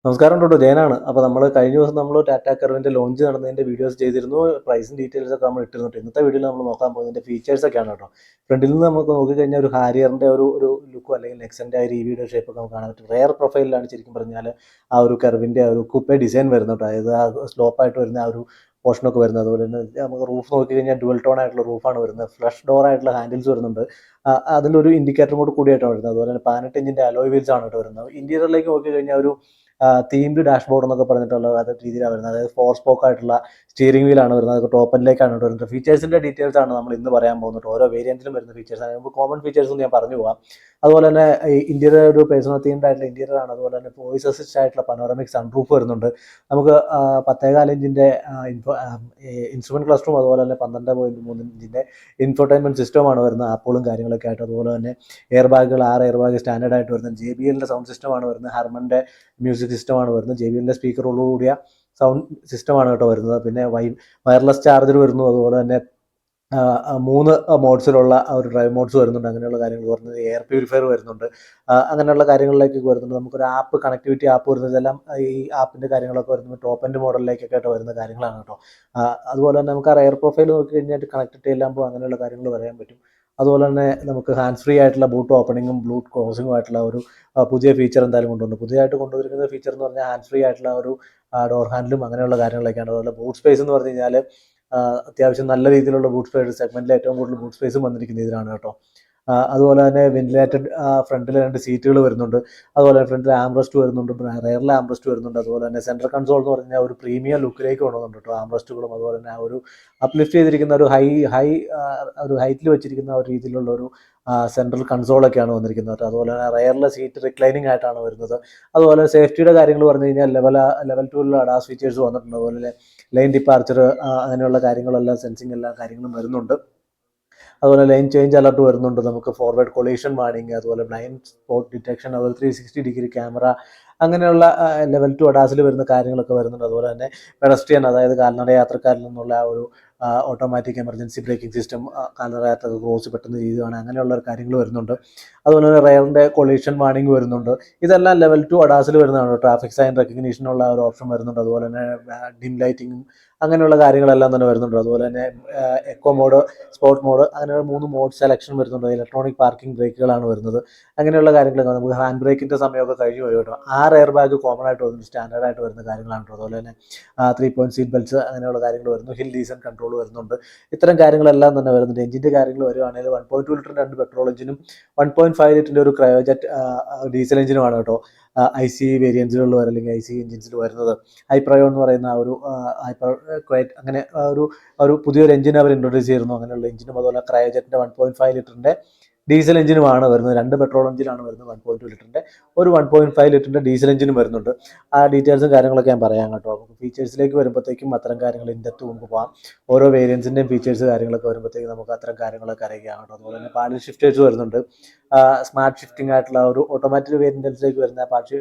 നമസ്കാരം കേട്ടോ, ജയനാണ്. അപ്പോൾ നമ്മൾ കഴിഞ്ഞ ദിവസം ടാറ്റ കർവിൻ്റെ ലോഞ്ച് നടന്നതിൻ്റെ വീഡിയോസ് ചെയ്തിരുന്നു. പ്രൈസും ഡീറ്റെയിൽസ് ഒക്കെ നമ്മൾ ഇട്ടിരുന്നു. ഇന്നത്തെ വീഡിയോയിൽ നമ്മൾ നോക്കാൻ പോകുന്നതിൻ്റെ ഫീച്ചേഴ്സ് ഒക്കെയാണ് കേട്ടോ. ഫ്രണ്ടിൽ നിന്ന് നമുക്ക് നോക്കിക്കഴിഞ്ഞാൽ ഒരു ഹാരിയറിൻ്റെ ഒരു ലുക്കോ അല്ലെങ്കിൽ നെക്സൻ്റെ ആ രീതിയുടെ ഷേപ്പൊക്കെ നമുക്ക് കാണാൻ പറ്റും. റെയർ പ്രൊഫൈലിലാണ് ശരിക്കും പറഞ്ഞാൽ ആ ഒരു കർവിൻ്റെ ഒരു കുപ്പേ ഡിസൈൻ വരുന്നത് കേട്ടോ. അതായത് ആ സ്ലോപ്പായിട്ട് വരുന്ന ആ ഒരു പോർഷനൊക്കെ വരുന്നത്. അതുപോലെ തന്നെ നമുക്ക് റൂഫ് നോക്കിക്കഴിഞ്ഞാൽ ഡുവൽ ടോൺ ആയിട്ടുള്ള റൂഫാണ് വരുന്നത്. ഫ്ലഷ് ഡോർ ആയിട്ടുള്ള ഹാൻഡിൽസ് വരുന്നുണ്ട്. അതിലൊരു ഇൻഡിക്കേറ്റർ കൂടി കൂടിയിട്ടാണ് വരുന്നത്. അതുപോലെ തന്നെ 18 ഇഞ്ചിൻ്റെ അലോയ് വീൽസ് ആണ് കേട്ടോ വരുന്നത്. ഇന്റീരിയറിലേക്ക് നോക്കിക്കഴിഞ്ഞാൽ ഒരു തീംഡ് ഡാഷ്ബോർഡ് എന്നൊക്കെ പറഞ്ഞിട്ടുള്ള അത് രീതിയിലാണ് വരുന്നത്. അതായത് 4 സ്പോക്ക് ആയിട്ടുള്ള സ്റ്റിയറിംഗ് വീലാണ് വരുന്നത്. അതൊക്കെ ടോപ്പ് എൻഡിലേക്കാണ് വരുന്നത്. ഫീച്ചേഴ്സിൻ്റെ ഡീറ്റെയിൽസ് ആണ് നമ്മൾ ഇന്ന് പറയാൻ പോകുന്നത്. ഓരോ വേരിയൻറ്റിലും വരുന്ന ഫീച്ചേഴ്സ് ആണ്. നമുക്ക് കോമൺ ഫീച്ചേഴ്സ് ഒന്ന് ഞാൻ പറഞ്ഞു പോകാം. അതുപോലെ തന്നെ ഇന്റീരിയർ ഒരു പേഴ്സണൽ തീംഡ് ആയിട്ടുള്ള ഇന്റീരിയർ ആണ്. അതുപോലെ തന്നെ വോയിസ് അസിസ്റ്റ് ആയിട്ടുള്ള പനോറമിക് സൺറൂഫ് വരുന്നുണ്ട്. നമുക്ക് 14 ഇഞ്ചിൻ്റെ ഇൻസ്ട്രുമെന്റ് ക്ലസ്റ്ററും അതുപോലെ തന്നെ 12.3 ഇഞ്ചിൻ്റെ ഇൻഫോർടൈൻമെന്റ് സിസ്റ്റമാണ് വരുന്നത്. ആപ്പുകളും കാര്യങ്ങളൊക്കെ ആയിട്ട്. അതുപോലെ തന്നെ എയർ ബാഗുകൾ 6 എയർ ബാഗ് സ്റ്റാൻഡേർഡ് ആയിട്ട് വരുന്നത്. JBLൻ്റെ സൗണ്ട് സിസ്റ്റമാണ് വരുന്നത്. ഹർമൻ്റെ മ്യൂസിക് സിസ്റ്റമാണ് വരുന്നത്. JBLൻ്റെ സ്പീക്കറോടുകൂടിയ സൗണ്ട് സിസ്റ്റമാണ് കേട്ടോ വരുന്നത്. പിന്നെ വയർലെസ് ചാർജർ വരുന്നു. അതുപോലെ തന്നെ 3 മോഡ്സിലുള്ള ഒരു ഡ്രൈവ് മോഡ്സ് വരുന്നുണ്ട്. അങ്ങനെയുള്ള കാര്യങ്ങൾ വരുന്നത്. എയർ പ്യൂരിഫയർ വരുന്നുണ്ട്. അങ്ങനെയുള്ള കാര്യങ്ങളിലേക്കൊക്കെ വരുന്നുണ്ട്. നമുക്കൊരു ആപ്പ് കണക്ടിവിറ്റി ആപ്പ് വരുന്നതെല്ലാം ഈ ആപ്പിൻ്റെ കാര്യങ്ങളൊക്കെ വരുന്നത് ടോപ്പ് എൻഡ് മോഡലിലേക്കൊക്കെ ആയിട്ട് വരുന്ന കാര്യങ്ങളാണ് കേട്ടോ. അതുപോലെ തന്നെ നമുക്ക് ആ എയർ പ്രൊഫൈൽ നോക്കി കഴിഞ്ഞാൽ കണക്റ്റഡ് ചെയ്യാമ്പോൾ അങ്ങനെയുള്ള കാര്യങ്ങൾ പറയാൻ പറ്റും. അതുപോലെ തന്നെ നമുക്ക് ഹാൻഡ്സ് ഫ്രീ ആയിട്ടുള്ള ബൂട്ട് ഓപ്പണിങ്ങും ബ്ലൂട്ട് ക്ലോസിങ്ങും ആയിട്ടുള്ള ഒരു പുതിയ ഫീച്ചർ എന്തായാലും കൊണ്ടുവന്നു. പുതിയതായിട്ട് കൊണ്ടുവന്നിരിക്കുന്ന ഫീച്ചർ എന്ന് പറഞ്ഞാൽ ഹാൻഡ്സ് ഫ്രീ ആയിട്ടുള്ള ഒരു ഡോർ ഹാൻഡിലും അങ്ങനെയുള്ള കാര്യങ്ങളൊക്കെയാണ്. അതുപോലെ ബൂട്ട് സ്പേസ് എന്ന് പറഞ്ഞു കഴിഞ്ഞാൽ അത്യാവശ്യം നല്ല രീതിയിലുള്ള ബൂട്ട് സ്പേസ്, സെഗ്മെന്റിൽ ഏറ്റവും കൂടുതൽ ബൂട്ട് സ്പേസും വന്നിരിക്കുന്ന ഇതിലാണ് കേട്ടോ. അതുപോലെ തന്നെ വെന്റിലേറ്റഡ് ഫ്രണ്ടിൽ 2 സീറ്റുകൾ വരുന്നുണ്ട്. അതുപോലെ ഫ്രണ്ടിൽ ആംറസ്റ്റ് വരുന്നുണ്ട്, റെയറിൽ ആംറസ്റ്റ് വരുന്നുണ്ട്. അതുപോലെ തന്നെ സെൻട്രൽ കൺസോൾ എന്ന് പറഞ്ഞാൽ ഒരു പ്രീമിയം ലുക്കിലേക്ക് കൊണ്ടുവന്നുണ്ട് കേട്ടോ. ആംറസ്റ്റുകളും അതുപോലെ തന്നെ ആ ഒരു അപ്ലിഫ്റ്റ് ചെയ്തിരിക്കുന്ന ഒരു ഒരു ഹൈറ്റിൽ വെച്ചിരിക്കുന്ന ഒരു രീതിയിലുള്ള ഒരു സെൻട്രൽ കൺസോളൊക്കെയാണ് വന്നിരിക്കുന്നത്. അതുപോലെ തന്നെ റെയറിലെ സീറ്റ് റിക്ലൈനിങ് ആയിട്ടാണ് വരുന്നത്. അതുപോലെ സേഫ്റ്റിയുടെ കാര്യങ്ങൾ പറഞ്ഞു കഴിഞ്ഞാൽ ലെവൽ 2 അഡാസ് ഫീച്ചേഴ്സ് വന്നിട്ടുണ്ട്. അതുപോലെ ലൈൻ ഡിപ്പാർച്ചർ അങ്ങനെയുള്ള കാര്യങ്ങളെല്ലാം സെൻസിങ് എല്ലാ കാര്യങ്ങളും വരുന്നുണ്ട്. അതുപോലെ ലൈൻ ചേഞ്ച് അലർട്ട് വരുന്നുണ്ട്. നമുക്ക് ഫോർവേഡ് കൊളീഷൻ വാർണിംഗ്, അതുപോലെ ബ്ലൈൻഡ് സ്പോട്ട് ഡിറ്റക്ഷൻ, അതുപോലെ 360 ഡിഗ്രി ക്യാമറ, അങ്ങനെയുള്ള ലെവൽ 2 അഡാസിൽ വരുന്ന കാര്യങ്ങളൊക്കെ വരുന്നുണ്ട്. അതുപോലെ തന്നെ പെഡസ്ട്രിയൻ, അതായത് കാൽനട യാത്രക്കാരിൽ നിന്നുള്ള ആ ഒരു ഓട്ടോമാറ്റിക് എമർജൻസി ബ്രേക്കിംഗ് സിസ്റ്റം, കാൽനട യാത്രക്ക് ക്രോസ് പെട്ടെന്ന് ചെയ്യുകയാണ്, അങ്ങനെയുള്ള കാര്യങ്ങൾ വരുന്നുണ്ട്. അതുപോലെ തന്നെ റെയറിൻ്റെ കൊളീഷൻ വാർണിംഗ് വരുന്നുണ്ട്. ഇതെല്ലാം ലെവൽ 2 അഡാസിൽ വരുന്നതാണ്. ട്രാഫിക് സൈൻ റെക്കഗ്നീഷനുള്ള ഒരു ഓപ്ഷൻ വരുന്നുണ്ട്. അതുപോലെ തന്നെ ഡിം ലൈറ്റിങ്ങും അങ്ങനെയുള്ള കാര്യങ്ങളെല്ലാം തന്നെ വരുന്നുണ്ട്. അതുപോലെ തന്നെ എക്കോ മോഡ്, സ്പോർട്ട് മോഡ്, അങ്ങനെ 3 മോഡ് സെലക്ഷൻ വരുന്നുണ്ട്. ഇലക്ട്രോണിക് പാർക്കിംഗ് ബ്രേക്കുകളാണ് വരുന്നത്. അങ്ങനെയുള്ള കാര്യങ്ങളൊക്കെ നമുക്ക് ഹാൻഡ് ബ്രേക്കിൻ്റെ സമയമൊക്കെ കഴിഞ്ഞു പോയി കേട്ടോ. 6 എയർ ബാഗ് കോമൺ ആയിട്ട് വരുന്നു, സ്റ്റാൻഡേർഡ് ആയിട്ട് വരുന്ന കാര്യങ്ങളാണ് കേട്ടോ. അതുപോലെ തന്നെ 3 പോയിന്റ് സീറ്റ് ബെൽറ്റ്സ്, അങ്ങനെയുള്ള കാര്യങ്ങൾ വരുന്നു. ഹിൽ ഡീസൻറ്റ് കൺട്രോൾ വരുന്നുണ്ട്. ഇത്തരം കാര്യങ്ങളെല്ലാം തന്നെ വരുന്നുണ്ട്. എഞ്ചിൻ്റെ കാര്യങ്ങൾ വരുവാണെങ്കിൽ 1.2 ലിറ്റർ 2 പെട്രോൾ എഞ്ചിനും 1.5 ലിറ്ററിൻ്റെ ഒരു ക്രയോജറ്റ് ഡീസൽ എഞ്ചിനുമാണ് കേട്ടോ ICE വേരിയൻസുകളിൽ അല്ലെങ്കിൽ ICE എഞ്ചിൻസിൽ വരുന്നത്. ഹൈപ്രയോ എന്ന് പറയുന്ന ആ ഒരു ഹൈപ്പർ ക്വയറ്റ്, അങ്ങനെ ഒരു പുതിയൊരു എഞ്ചിൻ അവർ ഇൻട്രൊഡ്യൂസ് ചെയ്യുന്നു. അങ്ങനെയുള്ള എഞ്ചിനും അതുപോലെ ക്രയോജറ്റിൻ്റെ 1.5 ലിറ്ററിൻ്റെ ഡീസൽ എഞ്ചിനുമാണ് വരുന്നത്. 2 പെട്രോൾ എഞ്ചിനാണ് വരുന്നത്. 1.2 ലിറ്ററിൻ്റെ ഒരു 1.5 ലിറ്ററിൻ്റെ ഡീസൽ എഞ്ചിനും വരുന്നുണ്ട്. ആ ഡീറ്റെയിൽസും കാര്യങ്ങളൊക്കെ ഞാൻ പറയാം കേട്ടോ. നമുക്ക് ഫീച്ചേഴ്സിലേക്ക് വരുമ്പോഴത്തേക്കും അത്തരം കാര്യങ്ങൾ ഇൻഡെപ്ത് നമുക്ക് പോകാം. ഓരോ വേരിയൻസിൻ്റെയും ഫീച്ചേഴ്സ് കാര്യങ്ങളൊക്കെ വരുമ്പോഴത്തേക്കും നമുക്ക് അത്തരം കാര്യങ്ങളൊക്കെ അറിയാം കേട്ടോ. അതുപോലെ തന്നെ പാഡിൽ ഷിഫ്റ്റേഴ്സ് വരുന്നുണ്ട്. സ്മാർട്ട് ഷിഫ്റ്റിംഗ് ആയിട്ടുള്ള ഒരു ഓട്ടോമാറ്റിക് വേരിയൻസിലേക്ക് വരുന്ന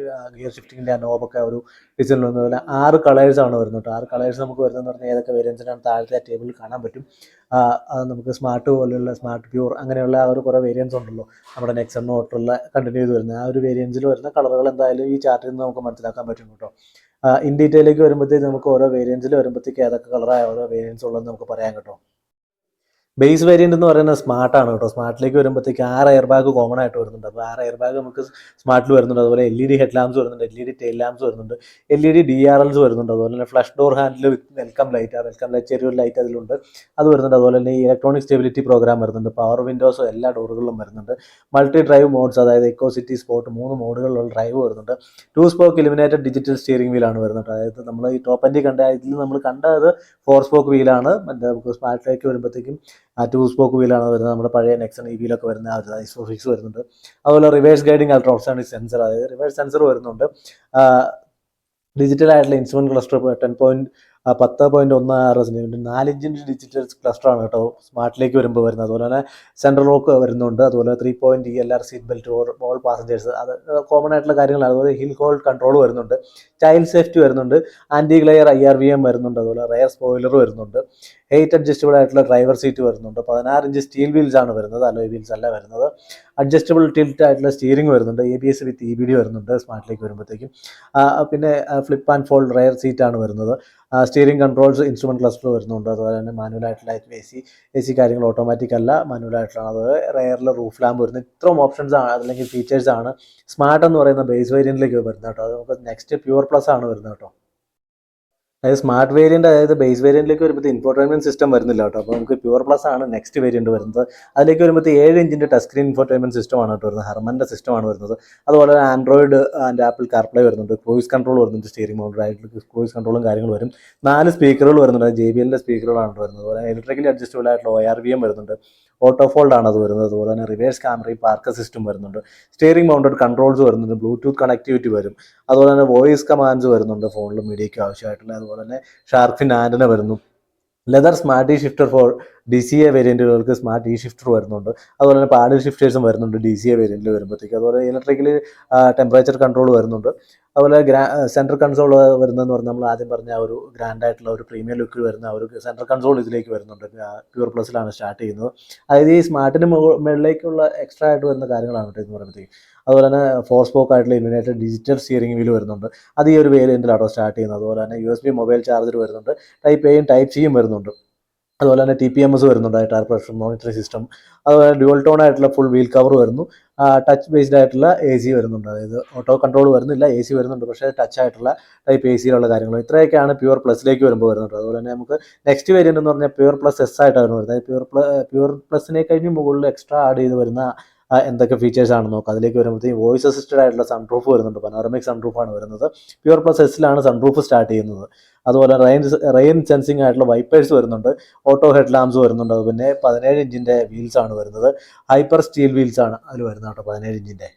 ഗിയർ ഷിഫ്റ്റിങ്ങിൻ്റെ നോബൊക്കെ ഒരു ഡിസൈനിൽ വന്നതുപോലെ 6 കളേഴ്സാണ് വരുന്നത്. 6 കളേഴ്സ് നമുക്ക് വരുന്നതെന്ന് പറഞ്ഞാൽ ഏതൊക്കെ വേരിയൻസിനാണ് താഴത്തെ ടേബിളിൽ കാണാൻ പറ്റും. നമുക്ക് സ്മാർട്ട് പോലെയുള്ള സ്മാർട്ട് പ്യൂർ, അങ്ങനെയുള്ള ആ ഒരു കുറേ വേരിയൻസ് ഉണ്ടല്ലോ നമ്മുടെ നെക്സൺ നോട്ടുള്ള കണ്ടിന്യൂ ചെയ്ത് വരുന്നത്. ആ ഒരു വേരിയൻസിൽ വരുന്ന കളറുകൾ എന്തായാലും ഈ ചാർട്ടിൽ നിന്ന് നമുക്ക് മനസ്സിലാക്കാൻ പറ്റും കേട്ടോ. ഇൻ ഡീറ്റെയിലേക്ക് വരുമ്പോഴത്തേക്ക് നമുക്ക് ഓരോ വേരിയൻസിൽ വരുമ്പോഴത്തേക്ക് ഏതൊക്കെ കളറായ ഓരോ വേരിയൻസ് ഉള്ളതെന്ന് നമുക്ക് പറയാം കേട്ടോ. ബേസ് വേരിയന്റ് എന്ന് പറയുന്നത് സ്മാർട്ടാണ് കേട്ടോ. സ്മാർട്ടിലേക്ക് വരുമ്പോഴത്തേക്ക് 6 എയർ ബാഗ് കോമൺ ആയിട്ട് വരുന്നുണ്ട്. അപ്പോൾ 6 എയർ ബാഗ് നമുക്ക് സ്മാർട്ടിൽ വരുന്നുണ്ട്. അതുപോലെ LED ഹെഡ് ലാംപ്സ് വരുന്നുണ്ട്, LED ടെയിൽ ലാംപ്സ് വരുന്നുണ്ട്, LED DRLs വരുന്നുണ്ട്. അതുപോലെ തന്നെ flush door handle with welcome light, ആ വെൽക്കം ലൈറ്റ് ചെറിയൊരു ലൈറ്റ് അതിലുണ്ട്, അത് വരുന്നുണ്ട്. അതുപോലെ തന്നെ ഇലക്ട്രോണിക് സ്റ്റെബിലിറ്റി പ്രോഗ്രാം വരുന്നുണ്ട്. പവർ വിൻഡോസ് എല്ലാ ഡോറുകളിലും വരുന്നുണ്ട്. മൾട്ടി ഡ്രൈവ് മോഡ്സ്, അതായത് ഇക്കോ സിറ്റി, സ്പോർട്ട്, 3 മോഡുകളിലുള്ള ഡ്രൈവ് വരുന്നുണ്ട്. 2 സ്പോക്ക് ഇലിമിനേറ്റഡ് ഡിജിറ്റൽ സ്റ്റിയറിംഗ് വീലാണ് വരുന്നത്. അതായത് നമ്മൾ ഈ ടോപ്പ് എൻഡിൽ ഇതിൽ നമ്മൾ കണ്ടത് 4 സ്പോക്ക് വീലാണ്. നമുക്ക് സ്മാർട്ടിലേക്ക് വരുമ്പോഴത്തേക്കും 2 സ്പോക്ക് വീലാണ് വരുന്നത്. നമ്മുടെ പഴയ നെക്സൺ EVയിലൊക്കെ വരുന്ന ആ ഒരു ഐസോഫിക്സ് വരുന്നുണ്ട്. അതുപോലെ റിവേഴ്സ് ഗൈഡിങ് അൾട്രാസോണിക് സെൻസർ, അതായത് റിവേഴ്സ് സെൻസർ വരുന്നുണ്ട്. ഡിജിറ്റൽ ആയിട്ടുള്ള ഇൻസ്ട്രുമെന്റ് ക്ലസ്റ്റർ 10.16 4 ഇഞ്ചിൻ്റെ ഡിജിറ്റൽ ക്ലസ്റ്ററാണ് കേട്ടോ സ്മാർട്ടിലേക്ക് വരുമ്പോൾ വരുന്നത്. അതുപോലെ തന്നെ സെൻട്രൽ ലോക്ക് വരുന്നുണ്ട്. അതുപോലെ 3 ELR seat belt all passengers, അത് കോമൺ ആയിട്ടുള്ള കാര്യങ്ങളാണ്. അതുപോലെ ഹിൽ ഹോൾഡ് കൺട്രോൾ വരുന്നുണ്ട്. ചൈൽഡ് സേഫ്റ്റി വരുന്നുണ്ട്. ആൻറ്റി ഗ്ലെയർ IRVM വരുന്നുണ്ട്. അതുപോലെ റെയർ സ്പോയിലർ വരുന്നുണ്ട്. ഹെയ്റ്റ് അഡ്ജസ്റ്റബിൾ ആയിട്ടുള്ള ഡ്രൈവർ സീറ്റ് വരുന്നുണ്ട്. 16 ഇഞ്ച് സ്റ്റീൽ വീൽസ് ആണ് വരുന്നത്, അലോയ് വീൽസ് അല്ല വരുന്നത്. അഡ്ജസ്റ്റബിൾ ടിൽറ്റ് ആയിട്ടുള്ള സ്റ്റിയറിംഗ് വരുന്നുണ്ട്, ABS വിത്ത് EBD വരുന്നുണ്ട് സ്മാർട്ടിലേക്ക് വരുമ്പോഴത്തേക്കും. പിന്നെ ഫ്ലിപ്പ് ആൻഡ് ഫോൾഡ് റെയർ സീറ്റാണ് വരുന്നത്. സ്റ്റിയറിംഗ് കൺട്രോൾസ് ഇൻസ്ട്രുമെൻറ്റ് ക്ലസ്റ്റർ വരുന്നുണ്ട്. അതുപോലെ തന്നെ മാനുവൽ ആയിട്ടുള്ള AC കാര്യങ്ങൾ ഓട്ടോമാറ്റിക് അല്ല, മാനുവൽ ആയിട്ടുള്ളതാണ്. അതുപോലെ റെയറിൽ റൂഫ് ലാമ്പ് വരുന്നത്. ഇത്രയും ഓപ്ഷൻസ് ആണ് അല്ലെങ്കിൽ ഫീച്ചേഴ്സ് ആണ് സ്മാർട്ട് എന്ന് പറയുന്ന ബേസ് വേരിയൻറ്റിലേക്ക് വരുന്നത് കേട്ടോ. അത് നമുക്ക് നെക്സ്റ്റ് പ്യുവർ പ്ലസ് ആണ് വരുന്നത് കേട്ടോ. അതായത് സ്മാർട്ട് വേരിയൻറ്റ്, അതായത് ബേസ് വേരിയൻറ്റിലേക്ക് വരുമ്പോൾ ഇൻഫോർടൈൻമെൻറ്റ് സിസ്റ്റം വരുന്നില്ല കേട്ടോ. അപ്പോൾ നമുക്ക് പ്യുവർ പ്ലസ് ആണ് നെക്സ്റ്റ് വേരിയൻറ്റ് വരുന്നത്. അതിലേക്ക് വരുമ്പോൾ 7 ഇഞ്ചിൻ്റെ ടച്ച് സ്ക്രീൻ ഇൻഫോർടൈൻമെൻറ്റ് സിസ്റ്റമാണ് കേട്ടോ വരുന്നത്. ഹർമൻ്റെ സിസ്റ്റമാണ് വരുന്നത്. അതുപോലെ ആൻഡ്രോയിഡ് ആൻഡ് ആപ്പിൾ കാർപ്ലേ വരുന്നുണ്ട്, ക്രൂയിസ് കൺട്രോൾ വരുന്നുണ്ട്, സ്റ്റിയറിംഗ് മൗണ്ടറായിട്ട് ക്രൂയിസ് കൺട്രോളും കാര്യങ്ങളും വരും. 4 സ്പീക്കറുകൾ വരുന്നുണ്ട്, JBLൻ്റെ സ്പീക്കറുകളാണ് വരുന്നത്. അതുപോലെ ഇലക്ട്രിക്കലി അഡ്ജസ്റ്റബിൾ ആയിട്ടുള്ള ORVM വരുന്നുണ്ട്, ഓട്ടോ ഫോൾഡ് ആണ് അത് വരുന്നത്. അതുപോലെ തന്നെ റിവേഴ്സ് ക്യാമറയും പാർക്ക് അസിസ്റ്റും വരുന്നുണ്ട്, സ്റ്റിയറിംഗ് മൗണ്ടഡ് കൺട്രോൾസ് വരുന്നുണ്ട്, ബ്ലൂടൂത്ത് കണക്ടിവിറ്റി വരും. അതുപോലെ തന്നെ വോയിസ് കമാൻഡ്സ് വരുന്നുണ്ട് ഫോണിലും മീഡിയയ്ക്ക് ആവശ്യമായിട്ടുള്ള. അതുപോലെ തന്നെ ഷാർക്ക് ഫിൻ ആൻറ്റന വരുന്നു. Leather smart shifter for DCA വേരിയൻറ്റുകൾക്ക് സ്മാർട്ട് ഷിഫ്റ്റർ വരുന്നുണ്ട്. അതുപോലെ തന്നെ പാഡിൽ ഷിഫ്റ്റേഴ്സും വരുന്നുണ്ട് DCA വേരിയൻറ്റിൽ വരുമ്പോഴത്തേക്ക്. അതുപോലെ ഇലക്ട്രിക്കലി ടെമ്പറേച്ചർ കൺട്രോൾ വരുന്നുണ്ട്. അതുപോലെ സെൻട്രൽ കൺസോൾ വരുന്നതെന്ന് പറഞ്ഞാൽ നമ്മൾ ആദ്യം പറഞ്ഞ ഒരു ഗ്രാൻഡ് ആയിട്ടുള്ള ഒരു പ്രീമിയം ലുക്കിൽ വരുന്ന ഒരു സെൻട്രൽ കൺസോൾ ഇതിലേക്ക് വരുന്നുണ്ട്. പ്യുവർ പ്ലസിലാണ് സ്റ്റാർട്ട് ചെയ്യുന്നത്. അതായത് ഈ സ്മാർട്ടിന് മുകളിലേക്കുള്ള എക്സ്ട്രാ ആയിട്ട് വരുന്ന കാര്യങ്ങളാണ് കേട്ടോ എന്ന് പറയുമ്പോഴത്തേക്ക്. അതുപോലെ തന്നെ 4 സ്പോക്ക് ആയിട്ടുള്ള ഇലുമിനേറ്റഡ് ഡിജിറ്റൽ സ്റ്റിയറിംഗ് വീൽ വരുന്നുണ്ട്. അത് ഈ ഒരു വേരിയൻറ്റിലാട്ടോ സ്റ്റാർട്ട് ചെയ്യുന്നത്. അതുപോലെ തന്നെ USB മൊബൈൽ ചാർജർ വരുന്നുണ്ട്, Type A യും Type C യും വരുന്നുണ്ട്. അതുപോലെ തന്നെ TPMS വരുന്നുണ്ട്, ടയർ പ്രഷർ മോണിറ്ററിംഗ് സിസ്റ്റം. അതുപോലെ ഡ്യുവൽ ടോൺ ആയിട്ടുള്ള ഫുൾ വീൽ കവർ വരുന്നു. ടച്ച് ബേസ്ഡ് ആയിട്ടുള്ള AC വരുന്നുണ്ട്, അതായത് ഓട്ടോ കൺട്രോൾ വരുന്നില്ല, AC വരുന്നുണ്ട്, പക്ഷേ ടച്ച് ആയിട്ടുള്ള ടൈപ്പ് AC കാര്യങ്ങൾ. ഇത്രയൊക്കെയാണ് പ്യുവർ പ്ലസിലേക്ക് വരുമ്പോൾ വരുന്നത്. അതുപോലെ തന്നെ നമുക്ക് നെക്സ്റ്റ് വേരിയൻ്റ് എന്ന് പറഞ്ഞാൽ പ്യുവർ പ്ലസ് S ആയിട്ടാണ് വരുന്നത്. പ്യുവർ പ്ലസിനെ കഴിഞ്ഞ് മുകളിൽ എക്സ്ട്രാ ആഡ് ചെയ്ത് വരുന്ന എന്തൊക്കെ ഫീച്ചേഴ്സ് ആണെന്ന് നോക്കാം. അതിലേക്ക് വരുമ്പോഴത്തേക്കും വോയിസ് അസിസ്റ്റഡ് ആയിട്ടുള്ള സൺറൂഫ് വരുന്നുണ്ട്, പനോറമിക് സൺറൂഫാണ് വരുന്നത്. പ്യുവർ പ്ലസ് എസിലാണ് സൺറൂഫ് സ്റ്റാർട്ട് ചെയ്യുന്നത്. അതുപോലെ റെയിൻ സെൻസിങ് ആയിട്ടുള്ള വൈപ്പേഴ്സ് വരുന്നുണ്ട്, ഓട്ടോ ഹെഡ് ലാംപ്സ് വരുന്നുണ്ട്. പിന്നെ 17 ഇഞ്ചിൻ്റെ വീൽസ് ആണ് വരുന്നത്, ഹൈപ്പർ സ്റ്റീൽ വീൽസ് ആണ് അതിൽ വരുന്നത് കേട്ടോ, 17 ഇഞ്ചിൻ്റെ.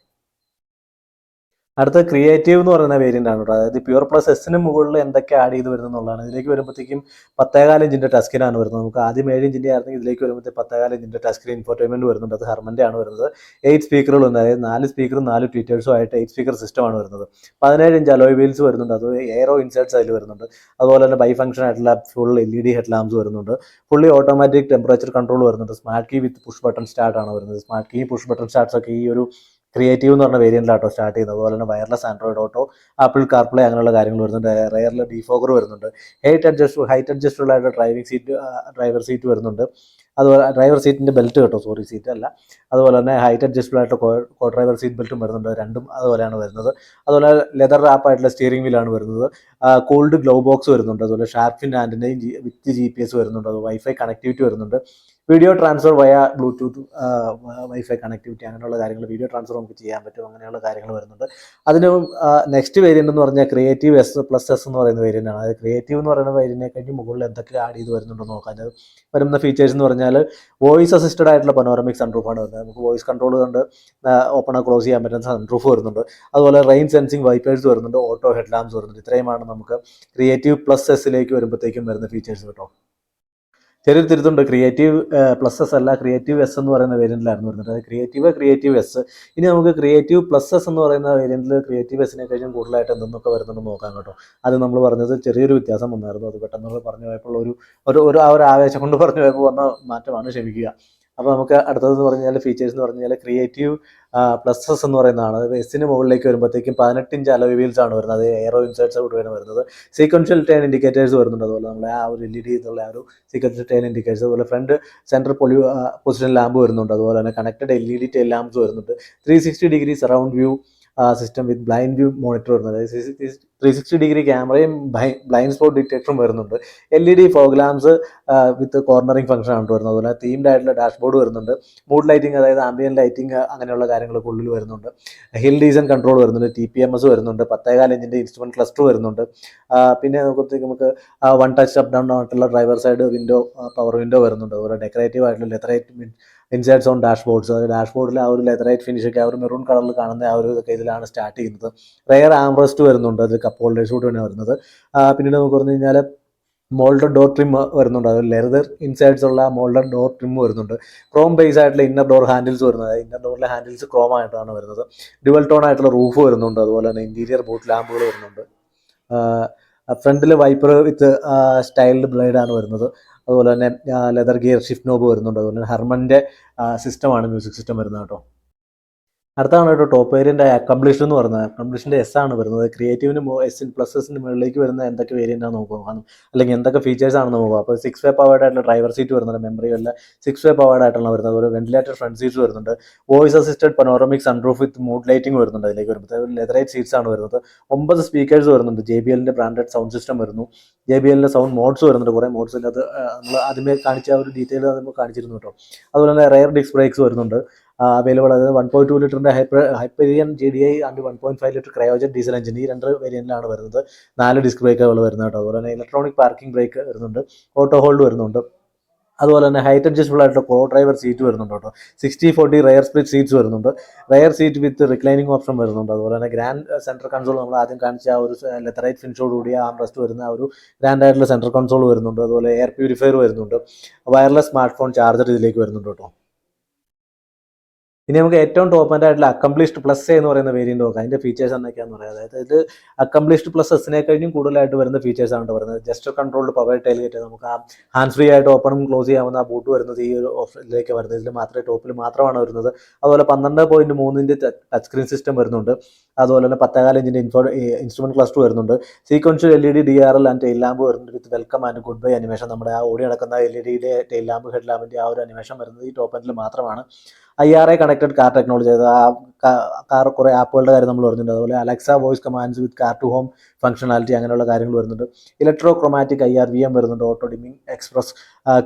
അടുത്ത ക്രിയേറ്റീവ് എന്ന് പറയുന്ന വേരിയൻ്റ് ആണ് കേട്ടോ. അതായത് പ്യുവർ പ്ലസ് എസിന് മുകളിൽ എന്തൊക്കെ ആഡ് ചെയ്ത് വരുന്നത് എന്നുള്ളതാണ്. ഇതിലേക്ക് വരുമ്പോഴത്തേക്കും 14 ഇഞ്ചിൻ്റെ ടച്ച് സ്ക്രീനാണ് വരുന്നത്. നമുക്ക് ആദ്യം 7 ഇഞ്ചിൻ്റെ ആയിരുന്നെങ്കിൽ ഇതിലേക്ക് വരുമ്പോഴത്തേക്ക് 14 ഇഞ്ചിൻ്റെ ടച്ച് സ്ക്രീൻ ഇൻഫോർടൈൻമെൻറ്റ് വരുന്നുണ്ട്. അത് ഹർമൻ്റെ ആണ് വരുന്നത്. 8 സ്പീക്കറുകളുണ്ട്, അതായത് 4 സ്പീക്കറും 4 ട്വിറ്റേഴ്സും ആയിട്ട് 8 സ്പീക്കർ സിസ്റ്റമാണ് വരുന്നത്. 17 ഇഞ്ച് അലോയ് വീൽസ് വരുന്നുണ്ട്, അത് എയറോ ഇൻസേർട്സ് അതിൽ വരുന്നുണ്ട്. അതുപോലെ തന്നെ ബൈ ഫംഗ്ഷൻ ആയിട്ടുള്ള ഫുൾ LED ഹെഡ് ലാംപ്സ് വരുന്നുണ്ട്. ഫുള്ളി ഓട്ടോമാറ്റിക് ടെമ്പറേച്ചർ കൺട്രോൾ വരുന്നുണ്ട്. Smart key with push button start ആണ് വരുന്നത്. Smart key push button starts ഒക്കെ ഈ ഒരു ക്രിയേറ്റീവ് എന്ന് പറഞ്ഞ വേരിയൻറ്റിലാട്ടോ സ്റ്റാർട്ട് ചെയ്യുന്നത്. അതുപോലെ തന്നെ wireless Android auto, apple CarPlay അങ്ങനെയുള്ള കാര്യങ്ങൾ വരുന്നുണ്ട്. റെയറിൽ ഡീഫോഗർ വരുന്നുണ്ട്. ഹൈറ്റ് അഡ്ജസ്റ്റബിൾ ആയിട്ട് ഡ്രൈവർ സീറ്റ് വരുന്നുണ്ട്. അതുപോലെ ഡ്രൈവർ സീറ്റിൻ്റെ ബെൽറ്റ് കേട്ടോ, സോറി സീറ്റ് അല്ല. അതുപോലെ തന്നെ ഹൈറ്റ് അഡ്ജസ്റ്റബിൾ ആയിട്ട് കോ ഡ്രൈവർ സീറ്റ് ബെൽറ്റും വരുന്നുണ്ട്, രണ്ടും അതുപോലെയാണ് വരുന്നത്. അതുപോലെ ലെതർ റാപ്പ് ആയിട്ടുള്ള സ്റ്റിയറിംഗ് വീലാണ് വരുന്നത്. കൂൾഡ് ഗ്ലോ ബോക്സ് വരുന്നുണ്ട്. അതുപോലെ ഷാർക്ക് ഫിൻ ആൻറ്റിൻ്റെയും വിത്ത് GPS വരുന്നുണ്ട്. അത് വൈഫൈ കണക്ടിവിറ്റി വരുന്നുണ്ട്. വീഡിയോ ട്രാൻസ്ഫർ വയ ബ്ലൂടൂത്ത്, വൈഫൈ കണക്ടിവിറ്റി അങ്ങനെയുള്ള കാര്യങ്ങൾ, വീഡിയോ ട്രാൻസ്ഫർ നമുക്ക് ചെയ്യാൻ പറ്റും, അങ്ങനെയുള്ള കാര്യങ്ങൾ വരുന്നുണ്ട്. അതിന് നെക്സ്റ്റ് വേരിയൻ്റ് എന്ന് പറഞ്ഞാൽ ക്രിയേറ്റീവ് S+S എന്ന് പറയുന്ന വേരിയൻ്റ് ആണ്. അതായത് ക്രിയേറ്റീവ് എന്ന് പറയുന്ന വേരിയൻറ്റിനെ കഴിഞ്ഞ് മുകളിൽ എന്തൊക്കെ ആഡ് ചെയ്ത് വരുന്നുണ്ടെന്ന് നോക്കാം. അത് വരുന്ന ഫീച്ചേഴ്സ് എന്ന് പറഞ്ഞാൽ വോയിസ് അസിസ്റ്റഡ് ആയിട്ടുള്ള പനോറമിക് സൺറൂഫാണ് വരുന്നത്. നമുക്ക് വോയിസ് കൺട്രോൾ കൊണ്ട് ഓപ്പൺ ക്ലോസ് ചെയ്യാൻ പറ്റുന്ന സൺറൂഫ് വരുന്നുണ്ട്. അതുപോലെ റെയിൻ സെൻസിങ് വൈപ്പേഴ്സ് വരുന്നുണ്ട്, ഓട്ടോ ഹെഡ് ലാംപ്സ് വരുന്നുണ്ട്. ഇത്രയുമാണ് നമുക്ക് ക്രിയേറ്റീവ് +S വരുമ്പോഴത്തേക്കും വരുന്ന ഫീച്ചേഴ്സ് കേട്ടോ. ചെറിയൊരു തിരുത്തുണ്ട്, ക്രിയേറ്റീവ് +S അല്ല, ക്രിയേറ്റീവ് S എന്ന് പറയുന്ന വേരിയൻറ്റിലായിരുന്നു വരുന്നത്. അത് ക്രിയേറ്റീവ് S. ഇനി നമുക്ക് ക്രിയേറ്റീവ് +S എന്ന് പറയുന്ന വേരിയൻറ്റിൽ ക്രിയേറ്റീവ് എസിനെ കഴിഞ്ഞും കൂടുതലായിട്ട് എന്തെന്നൊക്കെ വരുന്നുണ്ടെന്ന് നോക്കാം കേട്ടോ. അത് നമ്മൾ പറഞ്ഞത് ചെറിയൊരു വ്യത്യാസം വന്നായിരുന്നു, അത് പെട്ടെന്ന് പറഞ്ഞു പോയപ്പോൾ ആ ഒരു ആവേശം കൊണ്ട് പറഞ്ഞു പോയപ്പോൾ വന്ന മാറ്റമാണ്, ക്ഷമിക്കുക. അപ്പോൾ നമുക്ക് അടുത്തതെന്ന് പറഞ്ഞാൽ ഫീച്ചേഴ്സ് എന്ന് പറഞ്ഞാൽ ക്രിയേറ്റീവ് +S എന്ന് പറയുന്നതാണ്. അത് എസിന് മുകളിലേക്ക് വരുമ്പോഴത്തേക്കും 18 ഇഞ്ച് അലോയ് വീൽസ് ആണ് വരുന്നത്. അത് എയറോ ഇൻസേർട്സ് കൂടെയാണ് വരുന്നത്. സീക്വൻഷ്യൽ ടേൺ ഇൻഡിക്കേറ്റേഴ്സ് വരുന്നുണ്ട്. അതുപോലെ നമ്മളെ ആ ഒരു LED എന്നുള്ള ആ ഒരു സീക്വൻഷ്യൽ ടേൺ ഇൻഡിക്കേറ്റേഴ്സ്. അതുപോലെ ഫ്രണ്ട് സെൻട്രൽ പൊസിഷൻ ലാമ്പ് വരുന്നുണ്ട്. അതുപോലെ തന്നെ കണക്റ്റഡ് LED ടെയിൽ ലാംപ്സ് വരുന്നുണ്ട്. 360 ഡിഗ്രി സറൗണ്ട് വ്യൂ സിസ്റ്റം വിത്ത് ബ്ലൈൻഡ് വ്യൂ മോണിറ്റർ വരുന്നത്. 360 ഡിഗ്രി ക്യാമറയും ബ്ലൈൻഡ് സ്പോട്ട് ഡിറ്റക്ടറും വരുന്നുണ്ട്. LED ഫോഗ് ലാംപ്സ് വിത്ത് കോർണറിംഗ് ഫംഗ്ഷൻ ആണ് വരുന്നത്. അതുപോലെ തീംഡ് ആയിട്ടുള്ള ഡാഷ്ബോർഡ് വരുന്നുണ്ട്. മൂഡ് ലൈറ്റിംഗ്, അതായത് ആംബിയൻ ലൈറ്റിംഗ് അങ്ങനെയുള്ള കാര്യങ്ങളൊക്കെ ഉള്ളിൽ വരുന്നുണ്ട്. ഹിൽ ഡീസൻ കൺട്രോൾ വരുന്നുണ്ട്. TPMS വരുന്നുണ്ട്. 14 ഇഞ്ചിൻ്റെ ഇൻസ്ട്രുമെൻറ്റ് ക്ലസ്റ്റർ വരുന്നുണ്ട്. പിന്നെ നമുക്ക് 1 ടച്ച് അപ്പ് ഡൗൺ ആയിട്ടുള്ള driver side window, power window വരുന്നുണ്ട്. അതുപോലെ ഡെക്കറേറ്റീവ് ആയിട്ടുള്ള ലെതറൈറ്റ് ഇൻസൈഡ്സ് ഓൺ ഡാഷ്ബോർഡ്സ്. അത് ഡാഷ്ബോർഡിൽ ആ ഒരു ലെതറൈറ്റ് ഫിനിഷൊക്കെ ആ ഒരു മെറൂൺ കളറിൽ കാണുന്ന ആ ഒരു ഇതൊക്കെ ഇതിലാണ് സ്റ്റാർട്ട് ചെയ്യുന്നത്. റെയർ ആംബ്രസ്റ്റ് വരുന്നുണ്ട്, അത് കപ്പ് ഹോൾഡേഴ്സ് കൂടെയാണ് വരുന്നത്. പിന്നീട് നമുക്ക് പറഞ്ഞു കഴിഞ്ഞാൽ മോൾഡഡ് ഡോർ ട്രിം വരുന്നുണ്ട്. അത് ലെതർ ഇൻസൈഡ്സ് ഉള്ള മോൾഡഡ് ഡോർ ട്രിം വരുന്നുണ്ട്. ക്രോം ബേസ് ആയിട്ടുള്ള ഇന്നർ ഡോർ ഹാൻഡിൽസ് വരുന്നത്. ഇന്നർ ഡോറിലെ ഹാൻഡിൽസ് ക്രോം ആയിട്ടാണ് വരുന്നത്. ഡ്യുവൽ ടോൺ ആയിട്ടുള്ള റൂഫ് വരുന്നുണ്ട്. അതുപോലെ തന്നെ ഇൻറ്റീരിയർ ബൂട്ട് ലാമ്പുകൾ വരുന്നുണ്ട്. ഫ്രണ്ടിൽ വൈപ്പർ വിത്ത് സ്റ്റൈൽഡ് ബ്ലേഡാണ് വരുന്നത്. അതുപോലെ തന്നെ ലെതർ ഗിയർ ഷിഫ്റ്റ് നോബ് വരുന്നുണ്ട്. അതുപോലെ തന്നെ ഹർമൻ്റെ സിസ്റ്റമാണ് മ്യൂസിക് സിസ്റ്റം വരുന്നത് കേട്ടോ. അടുത്താണ് കേട്ടോ ടോപ്പ് വേരിയൻ്റ് അക്കംപ്ലിഷ്ഡ് എന്ന് പറയുന്നത്. അക്കംപ്ലിഷിൻ്റെ എസ് ആണ് വരുന്നത്. ക്രിയേറ്റീവിന് എസ് പ്ലസ് എസിന് മുകളിലേക്ക് വരുന്ന എന്തൊക്കെ വേരിയൻ്റ് ആണ് നോക്കുക, അല്ലെങ്കിൽ എന്തൊക്കെ ഫീച്ചേഴ്സ് ആണെന്ന് നോക്കുക. അപ്പോൾ 6 വേ പവേർഡ് ആയിട്ടുള്ള ഡ്രൈവർ സീറ്റ് വരുന്നുണ്ട്, മെമ്മറി വല്ല 6 വേ പവേർഡ് ആയിട്ടുള്ള വരുന്നത്. അതുപോലെ വെന്റിലേറ്റർ ഫ്രണ്ട് സീറ്റ്സ് വരുന്നുണ്ട്, വോയിസ് അസിസ്റ്റഡ് പനോറമിക് സൺറൂഫ് വിത്ത് മൂഡ് ലൈറ്റിംഗ് വരുന്നുണ്ട്. അതിലേക്ക് വരുമ്പോൾ ലെതറൈറ്റ് സീറ്റ്സ് ആണ് വരുന്നത്. 9 സ്പീക്കേഴ്സ് വരുന്നുണ്ട്, JBLൻ്റെ ബ്രാൻഡഡ് സൗണ്ട് സിസ്റ്റം വരുന്നു, JBLൻ്റെ സൗണ്ട് മോഡ്സ് വരുന്നുണ്ട്, കുറേ മോഡ്സ് ഉണ്ട്. അത് നമ്മൾ ആദ്യമേ കാണിച്ച ഒരു ഡീറ്റെയിൽ നമ്മൾ കാണിച്ചിരുന്നു കേട്ടോ. അതുപോലെ തന്നെ റെയർ ഡിസ്ക് ബ്രേക്സ് വരുന്നുണ്ട് അവൈലബിൾ. അതായത് 1.2 ലിറ്ററിൻ്റെ Hyperion GDI and 1.5 litre cryogen diesel engine, ഈ 2 വേരിയന്റിലാണ് വരുന്നത്. 4 ഡിസ്ക് ബ്രേക്കുകൾ വരുന്നത് കേട്ടോ. അതുപോലെ തന്നെ ഇലക്ട്രോണിക് പാർക്കിംഗ് ബ്രേക്ക് വരുന്നുണ്ട്, ഓട്ടോ ഹോൾഡ് വരുന്നുണ്ട്. അതുപോലെ തന്നെ ഹൈറ്റ് അഡ്ജസ്റ്റബിൾ ആയിട്ടുള്ള കോ ഡ്രൈവർ സീറ്റ് വരുന്നുണ്ട് കേട്ടോ. 60/40 റെയർ സ്പ്ലിറ്റ് സീറ്റ്സ് വരുന്നുണ്ട്, റെയർ സീറ്റ് വിത്ത് റിക്ലൈനിങ് ഓപ്ഷൻ വരുന്നുണ്ട്. അതുപോലെ തന്നെ ഗ്രാൻഡ് സെൻട്രൽ കൺസോൾ, നമ്മൾ ആദ്യം കാണിച്ച ആ ഒരു ലെതറൈറ്റ് ഫിനിഷോട് കൂടിയ ആംറസ്റ്റ് വരുന്ന ആ ഒരു ഗ്രാൻഡ് ആയിട്ടുള്ള സെൻട്രൽ കൺസോൾ വരുന്നുണ്ട്. അതുപോലെ എയർ പ്യൂരിഫയർ വരുന്നുണ്ട്, വയർലെസ് സ്മാർട്ട് ഫോൺ ചാർജർ ഇതിലേക്ക് വരുന്നുണ്ട് കേട്ടോ. ഇനി നമുക്ക് ഏറ്റവും ടോപ്പ് ആൻഡ് ആയിട്ടുള്ള അക്കംപ്ലിഷ്ഡ് പ്ലസ് എന്ന് പറയുന്ന വേരിയന്റ് നോക്കാം. അതിന്റെ ഫീച്ചേഴ്സ് എന്തൊക്കെയാണെന്ന് പറയാം. അതായത് ഇത് അക്കംപ്ലിഷ്ഡ് പ്ലസ് എസിനെ കഴിഞ്ഞും കൂടുതലായിട്ട് വരുന്ന ഫീച്ചേഴ്സ് ആണ് പറയുന്നത്. ജസ്റ്റർ കൺട്രോൾഡ് പവർ ടൈൽഗേറ്റ്, നമുക്ക് ആ ഹാൻഡ് ഫ്രീ ആയിട്ട് ഓപ്പണും ക്ലോസ് ചെയ്യാവുന്ന ആ ബൂട്ട് വരുന്നത് ഈ ഒരു ഓപ്ഷനിലേക്ക് വരുന്നത്. ഇതിൽ മാത്രമേ ടോപ്പിൽ മാത്രമാണ് വരുന്നത്. അതുപോലെ 12.3 ടച്ച് സ്ക്രീൻ സിസ്റ്റം വരുന്നുണ്ട്. അതുപോലെ തന്നെ 10.4 ഇഞ്ചിന്റെ ഇൻസ്ട്രുമെന്റ് ക്ലസ്റ്റർ വരുന്നുണ്ട്. Sequential LED DRL and tail lamp വരുന്നുണ്ട് with welcome and good bye animation. നമ്മുടെ ആ ഓടി നടക്കുന്ന LED ടെയിൽ ലാമ്പ് ഹെഡ് ലാമ്പിന്റെ ആ ഒരു അനിമേഷൻ വരുന്നത് ഈ ടോപ്പ് എൻഡിൽ മാത്രമാണ്. IRA connected car technology, car കുറേ ആപ്പുകളുടെ കാര്യം നമ്മൾ പറഞ്ഞിട്ടുണ്ട്. അതുപോലെ Alexa voice commands with car to home functionality, അങ്ങനെയുള്ള കാര്യങ്ങൾ വരുന്നുണ്ട്. ഇലക്ട്രോ ക്രോമാറ്റിക് IRVM വരുന്നുണ്ട്, ഓട്ടോ ഡിമ്മിങ്, എക്സ്പ്രസ്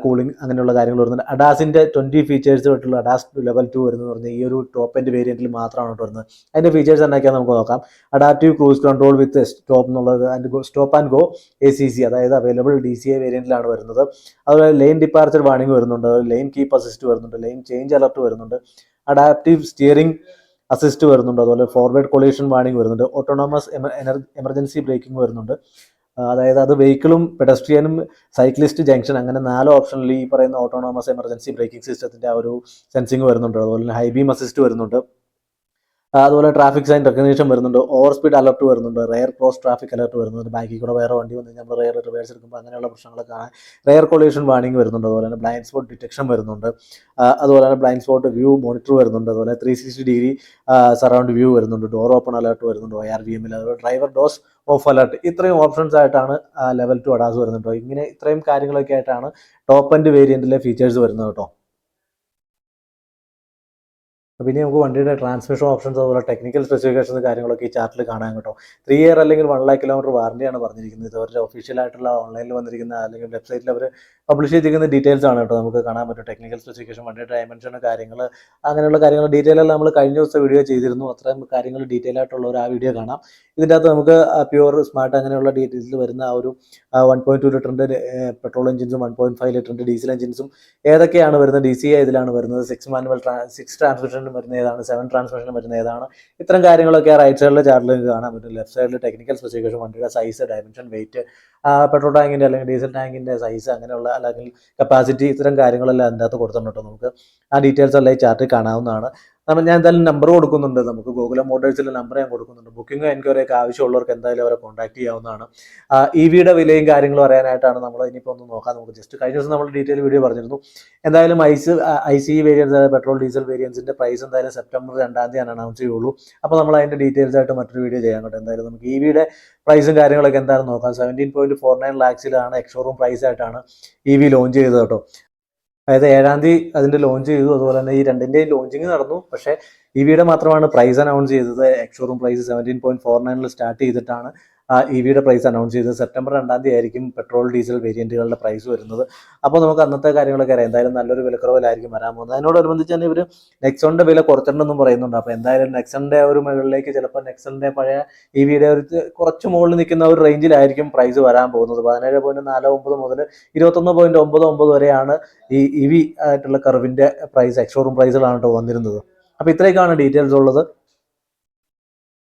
കൂളിംഗ്, അങ്ങനെയുള്ള കാര്യങ്ങൾ വരുന്നുണ്ട്. അഡാസിന്റെ 20 ഫീച്ചേഴ്സ് ആയിട്ടുള്ള അഡാസ് ലെവൽ 2 വരുന്നത് പറഞ്ഞാൽ ഈ ഒരു ടോപ്പ് എൻഡ് വേരിയന്റിൽ മാത്രമാണ് വരുന്നത്. അതിന്റെ ഫീച്ചേഴ്സ് എന്തൊക്കെയാണ് നമുക്ക് നോക്കാം. Adaptive cruise control with stop എന്നുള്ളത്, സ്റ്റോപ്പ് ആൻഡ് ഗോ ACC, അതായത് അവൈലബിൾ DCA വേരിയന്റിലാണ് വരുന്നത്. അതുപോലെ ലെയിൻ ഡിപ്പാർച്ചർ വാണിംഗ് വരുന്നുണ്ട്, ലെയിൻ കീപ്പ് അസിസ്റ്റ് വരുന്നുണ്ട്, ലെയിൻ ചേഞ്ച് അലർട്ട് വരുന്നുണ്ട്, അഡാപ്റ്റീവ് സ്റ്റിയറിംഗ് അസിസ്റ്റ് വരുന്നുണ്ട്. അതുപോലെ ഫോർവേഡ് കൊളീഷൻ വാണിംഗ് വരുന്നുണ്ട്, ഓട്ടോണോമസ് എമർജൻസി ബ്രേക്കിംഗ് വരുന്നുണ്ട്. അതായത് അത് വെഹിക്കിളും പെഡസ്ട്രിയനും സൈക്ലിസ്റ്റ് ജംഗ്ഷൻ, അങ്ങനെ 4 ഓപ്ഷനിൽ ഈ പറയുന്ന ഓട്ടോണോമസ് എമർജൻസി ബ്രേക്കിംഗ് സിസ്റ്റത്തിന്റെ ആ ഒരു സെൻസിങ് വരുന്നുണ്ട്. അതുപോലെ തന്നെ ഹൈ ബീം അസിസ്റ്റ് വരുന്നുണ്ട്. അതുപോലെ ട്രാഫിക് സൈൻ റെക്കഗ്നീഷൻ വരുന്നുണ്ട്, ഓവർ സ്പീഡ് അലർട്ട് വരുന്നുണ്ട്, റെയർ ക്രോസ് ട്രാഫിക് അലർട്ട് വരുന്നുണ്ട്, ബാക്കിൽ കൂടെ വേറെ വണ്ടി വന്ന് നമ്മൾ റെയർ റിവേഴ്സ് എടുക്കുമ്പോൾ അങ്ങനെയുള്ള പ്രശ്നങ്ങളൊക്കെ കാണാൻ റെയർ കൊളീഷൻ വാണിംഗ് വരുന്നുണ്ട്. അതുപോലെ തന്നെ ബ്ലൈൻഡ് സ്പോട്ട് ഡിറ്റക്ഷൻ വരുന്നുണ്ട്. അതുപോലെ തന്നെ ബ്ലൈൻഡ് സ്പോട്ട് വ്യൂ മോണിറ്റർ വരുന്നുണ്ട്. അതുപോലെ 360 ഡിഗ്രി സറൗണ്ട് വ്യൂ വരുന്നുണ്ട്, ഡോർ ഓപ്പൺ അലർട്ട് വരുന്നുണ്ട് IRVMൽ. അതുപോലെ ഡ്രൈവർ ഡോസ് ഓഫ് അലർട്ട്, ഇത്രയും ഓപ്ഷൻസ് ആയിട്ടാണ് ലെവൽ 2 അഡാസ് വരുന്നുണ്ടോ. ഇങ്ങനെ ഇത്രയും കാര്യങ്ങളൊക്കെ ആയിട്ടാണ് ടോപ്പ് എൻഡ് വേരിയന്റിലെ ഫീച്ചേഴ്സ് വരുന്നത് കേട്ടോ. പിന്നെ നമുക്ക് വണ്ടിയുടെ ട്രാൻസ്മിഷൻ ഓപ്ഷൻസ്, അതുപോലെ ടെക്നിക്കൽ സ്പെസിഫിക്കേഷൻസ് കാര്യങ്ങളൊക്കെ ഈ ചാർട്ടിൽ കാണാൻ കേട്ടോ. 3 ഇയർ അല്ലെങ്കിൽ 1 lakh കിലോമീറ്റർ വാറണ്ടിയാണ് പറഞ്ഞിരിക്കുന്നത്. ഇത് അവരുടെ ഒഫീഷ്യലായിട്ടുള്ള ഓൺലൈനിൽ വന്നിരിക്കുന്ന അല്ലെങ്കിൽ വെബ്സൈറ്റിൽ അവർ പബ്ലിഷ് ചെയ്തിരിക്കുന്ന ഡീറ്റെയിൽസ് ആണ് കേട്ടോ. നമുക്ക് കാണാൻ പറ്റും ടെക്നിക്കൽ സ്പെസിഫിക്കേഷൻ, വണ്ടിയുടെ ഡയമെൻഷൻ കാര്യങ്ങൾ, അങ്ങനെയുള്ള കാര്യങ്ങൾ ഡീറ്റെയിൽ എല്ലാം നമ്മൾ കഴിഞ്ഞ ദിവസം വീഡിയോ ചെയ്തിരുന്നു. അത്രയും കാര്യങ്ങൾ ഡീറ്റെയിൽ ആയിട്ടുള്ള ആ വീഡിയോ കാണാം. ഇതിൻ്റെ അകത്ത് നമുക്ക് പ്യുവർ സ്മാർട്ട് അങ്ങനെയുള്ള ഡീറ്റെയിൽസിൽ വരുന്ന ആ ഒരു 1.2 ലിറ്ററിൻ്റെ പെട്രോൾ എഞ്ചിൻസും 1.5 ലിറ്ററിൻ്റെ ഡീസൽ എഞ്ചിൻസും ഏതൊക്കെയാണ് വരുന്നത്, DCA ഇതിലാണ് വരുന്നത്, 6 ട്രാൻസ്മിഷനും വരുന്ന ഏതാണ്, 7 ട്രാൻസ്മിഷനും വരുന്ന ഏതാണ്, ഇത്തരം കാര്യങ്ങളൊക്കെ റൈറ്റ് സൈഡിലെ ചാർട്ടിൽ കാണാൻ പറ്റും. ലെഫ്റ്റ് സൈഡിൽ ടെക്നിക്കൽ സ്പെസിഫിക്കേഷൻ, വണ്ടിയുടെ സൈസ്, ഡയമെൻഷൻ, വെയിറ്റ്, പെട്രോൾ ടാങ്കിൻ്റെ അല്ലെങ്കിൽ ഡീസൽ ടാങ്കിൻ്റെ സൈസ്, അങ്ങനെയുള്ള അല്ലെങ്കിൽ കപ്പാസിറ്റി, ഇത്തരം കാര്യങ്ങളെല്ലാം അതിൻ്റെ അകത്ത് കൊടുത്തിട്ടുണ്ട്. നമുക്ക് ആ ഡീറ്റെയിൽസ് എല്ലാം ഈ ചാർട്ടിൽ കാണാവുന്നതാണ്. കാരണം ഞാൻ എന്തായാലും നമ്പർ കൊടുക്കുന്നുണ്ട്, നമുക്ക് ഗൂഗിൾ മോട്ടോഴ്സിലെ നമ്പർ ഞാൻ കൊടുക്കുന്നുണ്ട്. ബുക്കിംഗ് എൻക്വയറി ഒക്കെ ആവശ്യമുള്ളവർക്ക് എന്തായാലും അവരെ കോൺടാക്ട് ചെയ്യാവുന്നതാണ്. EVയുടെ വിലയും കാര്യങ്ങളും അറിയാനായിട്ടാണ് നമ്മൾ ഇനിയിപ്പോൾ ഒന്ന് നോക്കാം. നമുക്ക് ജസ്റ്റ് കഴിഞ്ഞ ദിവസം നമ്മൾ ഡീറ്റെയിൽ വീഡിയോ പറഞ്ഞിരുന്നു. എന്തായാലും ICE വേരിയൻസ്, പെട്രോൾ ഡീസൽ വേരിയൻസിന്റെ പ്രൈസ് എന്തായാലും സെപ്റ്റംബർ 2 അനൗൺസ് ചെയ്യുള്ളൂ. അപ്പോൾ നമ്മൾ അതിന്റെ ഡീറ്റെയിൽസ് ആയിട്ട് മറ്റൊരു വീഡിയോ ചെയ്യാൻ കേട്ടോ. എന്തായാലും നമുക്ക് EVയുടെ പ്രൈസും കാര്യങ്ങളൊക്കെ എന്താണെന്ന് നോക്കാം. 17.49 lakhs എക്സ്ഷോറൂം പ്രൈസ് ആയിട്ടാണ് EV ലോഞ്ച് ചെയ്തത് കേട്ടോ. അതായത് 7 തീയതി അതിന്റെ ലോഞ്ച് ചെയ്തു. അതുപോലെ തന്നെ ഈ രണ്ടിന്റെയും ലോഞ്ചിങ് നടന്നു. പക്ഷേ EVയുടെ മാത്രമാണ് പ്രൈസ് അനൗൺസ് ചെയ്തത്. എക്സ്ഷോറൂം പ്രൈസ് 17.49 സ്റ്റാർട്ട് ചെയ്തിട്ടാണ് EVയുടെ പ്രൈസ് അനൗൺസ് ചെയ്തത്. സെപ്റ്റംബർ 2 ആയിരിക്കും പെട്രോൾ ഡീസൽ വേരിയന്റുകളുടെ പ്രൈസ് വരുന്നത്. അപ്പോൾ നമുക്ക് അന്നത്തെ കാര്യങ്ങളൊക്കെ അറിയാം. എന്തായാലും നല്ലൊരു വിലക്കുറവിലായിരിക്കും വരാൻ പോകുന്നത്. അതിനോടനുബന്ധിച്ച് തന്നെ ഇവർ നെക്സോണിന്റെ വില കുറച്ചിട്ടുണ്ടെന്നും പറയുന്നുണ്ട്. അപ്പോൾ എന്തായാലും നെക്സണിന്റെ ഒരു മുകളിലേക്ക് ചിലപ്പോൾ നെക്സണിന്റെ പഴയ EVയുടെ ഒരു കുറച്ച് മുകളിൽ നിൽക്കുന്ന ഒരു റേഞ്ചിലായിരിക്കും പ്രൈസ് വരാൻ പോകുന്നത്. 17.49 മുതൽ 21.99 വരെയാണ് ഈ EV ആയിട്ടുള്ള കർവിന്റെ പ്രൈസ് എക്സ്ഷോറൂം പ്രൈസിലാണ് കേട്ടോ വന്നിരുന്നത്. അപ്പോൾ ഇത്രയൊക്കെയാണ് ഡീറ്റെയിൽസ് ഉള്ളത്.